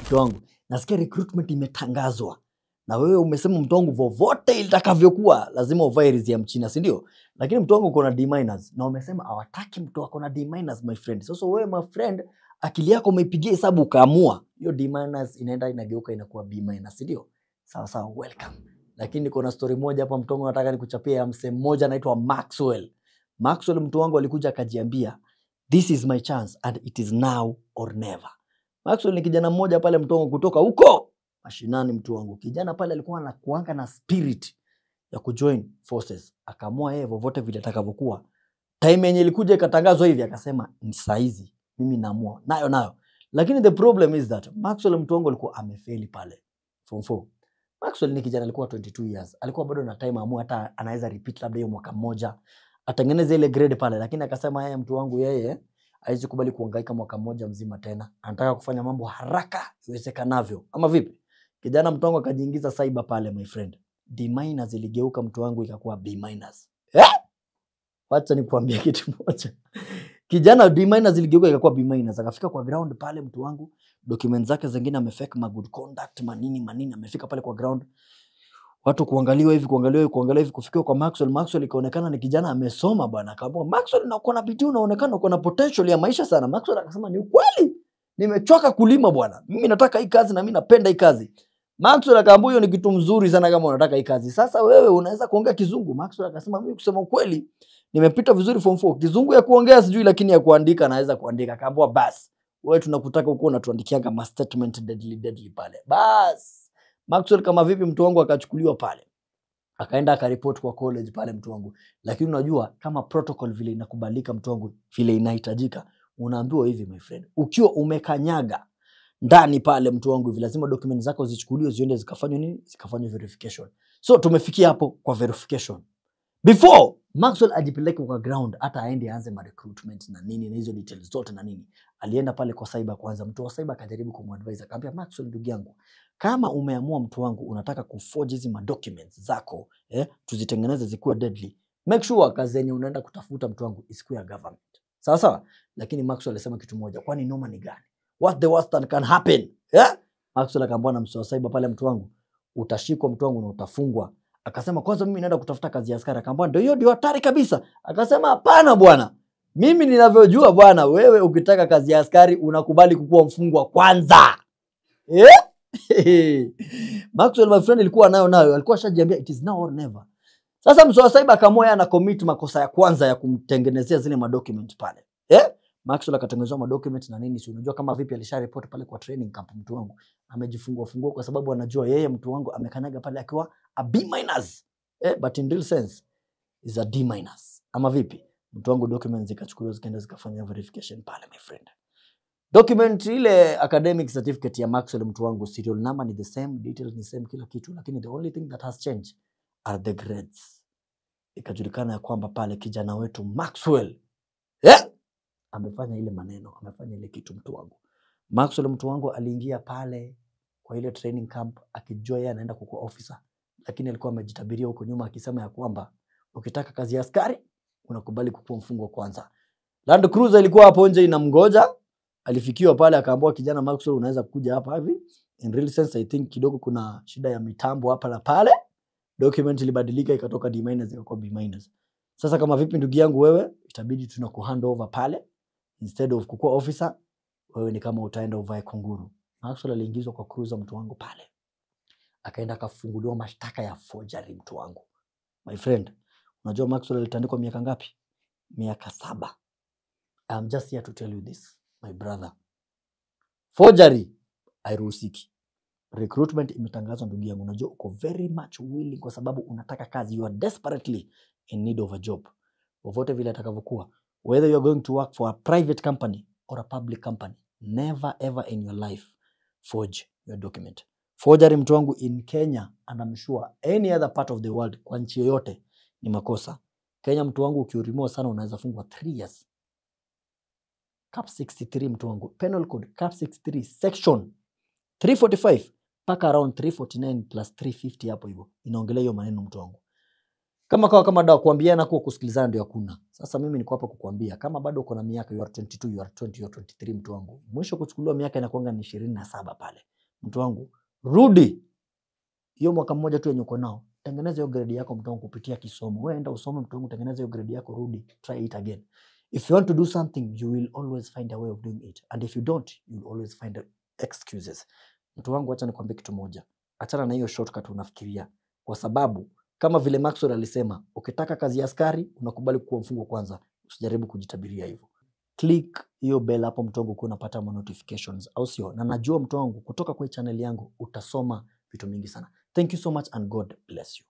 Mtu wangu, nasikia recruitment imetangazwa. Na wewe umesema mtu wangu vovote itakavyokuwa lazima uvae rizi ya mchina, si ndio? Lakini mtu wangu uko na D- na umesema hawataki mtu wako na D- my friend. Sasa wewe my friend, akili yako umeipigia hesabu ukaamua, hiyo D- inaenda inageuka inakuwa B-, si ndio? Sawa sawa, welcome. Lakini niko na story moja hapa mtu wangu, nataka nikuchapie ya msee mmoja anaitwa Maxwell. Maxwell mtu wangu alikuja akajiambia, this is my chance and it is now or never. Maxwell ni kijana mmoja pale mtu wangu kutoka huko mashinani mtu wangu. Kijana pale alikuwa anakuanga na spirit ya kujoin forces. Akaamua yeye vovote vile atakavyokuwa. Time yenye ilikuja ikatangazwa hivi akasema ni saa hizi mimi naamua. Nayo. Lakini the problem is that Maxwell mtu wangu alikuwa amefeli pale form 4. Maxwell ni kijana alikuwa 22 years. Alikuwa bado na time amua hata anaweza repeat labda hiyo mwaka mmoja. Atengeneze ile grade pale, lakini akasema yeye mtu wangu yeye haizi kubali kuhangaika mwaka mmoja mzima tena. Anataka kufanya mambo haraka iwezekanavyo. Ama vipi? Kijana mtu wangu akajiingiza cyber pale my friend. D- iligeuka mtu wangu ikakuwa B-. Wacha nikuambie kitu moja. Kijana D- iligeuka ikakuwa B-. Akafika kwa ground pale mtu wangu, documents zake zingine amefake ma good conduct manini amefika pale kwa ground. Watu kuangaliwa hivi kufikia kwa Maxwell ikaonekana ni kijana amesoma bwana. Akaamua Maxwell, na uko na bidii, unaonekana uko na potential ya maisha sana. Maxwell akasema ni ukweli, nimechoka kulima bwana, mimi nataka hii kazi na mimi napenda hii kazi. Maxwell akaambia hiyo ni kitu mzuri sana kama unataka hii kazi. Sasa wewe unaweza kuongea kizungu? Maxwell akasema mimi kusema ukweli nimepita vizuri form 4. Kizungu ya kuongea sijui, lakini ya kuandika naweza kuandika. Akaambia basi wewe tunakutaka uko unatuandikianga ma statement deadly pale. Basi Maxwell kama vipi mtu wangu akachukuliwa pale. Akaenda akaripoti kwa college pale mtu wangu. Lakini unajua kama protocol vile inakubalika mtu wangu, vile inahitajika, unaambiwa hivi my friend, ukiwa umekanyaga ndani pale mtu wangu hivi lazima documents zako zichukuliwe ziende zikafanywe nini? Zikafanywe verification. So tumefikia hapo kwa verification. Before Maxwell ajipeleke kwa ground, hata aende aanze ma recruitment na nini na hizo details zote na nini, alienda pale kwa cyber kwanza. Mtu wa cyber akajaribu kumadvise, akamwambia Maxwell, ndugu yangu, kama umeamua mtu wangu unataka kuforge hizi ma documents zako, tuzitengeneze zikuwe deadly, make sure kazi yenye unaenda kutafuta mtu wangu isikuwe ya government. Sawa sawa? Lakini Maxwell alisema kitu moja, kwani noma ni gani? What the worst that can happen? Maxwell akamwambia na mswa cyber pale mtu wangu, utashikwa mtu wangu na utafungwa. Akasema kwanza mimi naenda kutafuta kazi ya askari. Akamwambia ndio hatari kabisa. Akasema hapana bwana, mimi ninavyojua bwana, wewe ukitaka kazi ya askari unakubali kukuwa mfungwa kwanza. Maxwell my friend alikuwa nayo alikuwa shajiambia it is now or never. Sasa mswa cyber akamoya na commit makosa ya kwanza ya kumtengenezea zile ma document pale. Maxwell akatengenezwa ma document na nini, si unajua kama vipi alisha report pale kwa training camp mtu wangu. Amejifungua kwa sababu anajua yeye mtu wangu amekanyaga pale akiwa a B-, but in real sense is a D-. Ama vipi? Mtu wangu documents zikachukuliwa zikaenda zikafanya verification pale my friend. Document ile academic certificate ya Maxwell mtu wangu, serial number ni the same, details ni same, kila kitu, lakini the only thing that has changed are the grades. Ikajulikana ya kwamba pale kijana wetu Maxwell amefanya ile maneno, amefanya ile kitu mtu wangu. Maxwell mtu wangu aliingia pale kwa ile training camp akijua yeye anaenda kuwa officer, lakini alikuwa amejitabiria huko nyuma akisema ya kwamba ukitaka kazi ya askari unakubali kukuwa mfungwa kwanza. Land Cruiser ilikuwa hapo nje inamgoja. Alifikiwa pale akaambiwa kijana Maxwell, unaweza kuja hapa hivi. In real sense I think kidogo kuna shida ya mitambo hapa na pale. Document ilibadilika ikatoka D- ikakuwa B-. Sasa kama vipi ndugu yangu, wewe itabidi tunakuhand over pale instead of kukuwa officer, wewe ni kama utaenda uvae kunguru. Maxwell aliingizwa kwa cruiser mtu wangu pale. Akaenda akafunguliwa mashtaka ya forgery mtu wangu. My friend, unajua Maxwell alitandikwa miaka ngapi? Miaka 7. I'm just here to tell you this, my brother. Forgery hairuhusiki. Recruitment imetangazwa ndugu yangu, unajua uko very much willing kwa sababu unataka kazi, you are desperately in need of a job. Wote vile atakavyokuwa, whether you are going to work for a private company or a public company, never ever in your life forge your document. Forgery mtu wangu in Kenya and I'm sure any other part of the world, kwa nchi yoyote ni makosa. Kenya mtu wangu ukiurimo sana unaweza fungwa 3 years. Cap 63 mtu wangu, penal code cap 63 section 345 paka around 349 plus 350 hapo hivyo inaongelea hiyo maneno mtu wangu. Kama dawa kuambiana kwa kusikilizana ndio hakuna. Sasa mimi niko hapa kukuambia kama bado uko na miaka, you are 22, you are 20, you are 23 mtu wangu. Mwisho kuchukuliwa miaka inakuanga ni 27 pale. Mtu wangu, rudi. Hiyo mwaka mmoja tu yenye uko nao, tengeneza hiyo grade yako mtu wangu kupitia kisomo. Wewe enda usome mtu wangu, tengeneza hiyo grade yako, rudi, try it again. If you want to do something, you will always find a way of doing it. And if you don't, you will always find excuses. Mtu wangu, acha nikwambie kitu moja. Achana na hiyo shortcut unafikiria. Kwa sababu kama vile Maxwell alisema, ukitaka kazi ya askari unakubali kuwa mfungwa kwanza. Usijaribu kujitabiria hivyo. Click hiyo bell hapo mtu wangu, kuna pata notifications au sio? Na najua mtu wangu kutoka kwa channel yangu utasoma vitu mingi sana. Thank you so much and God bless you.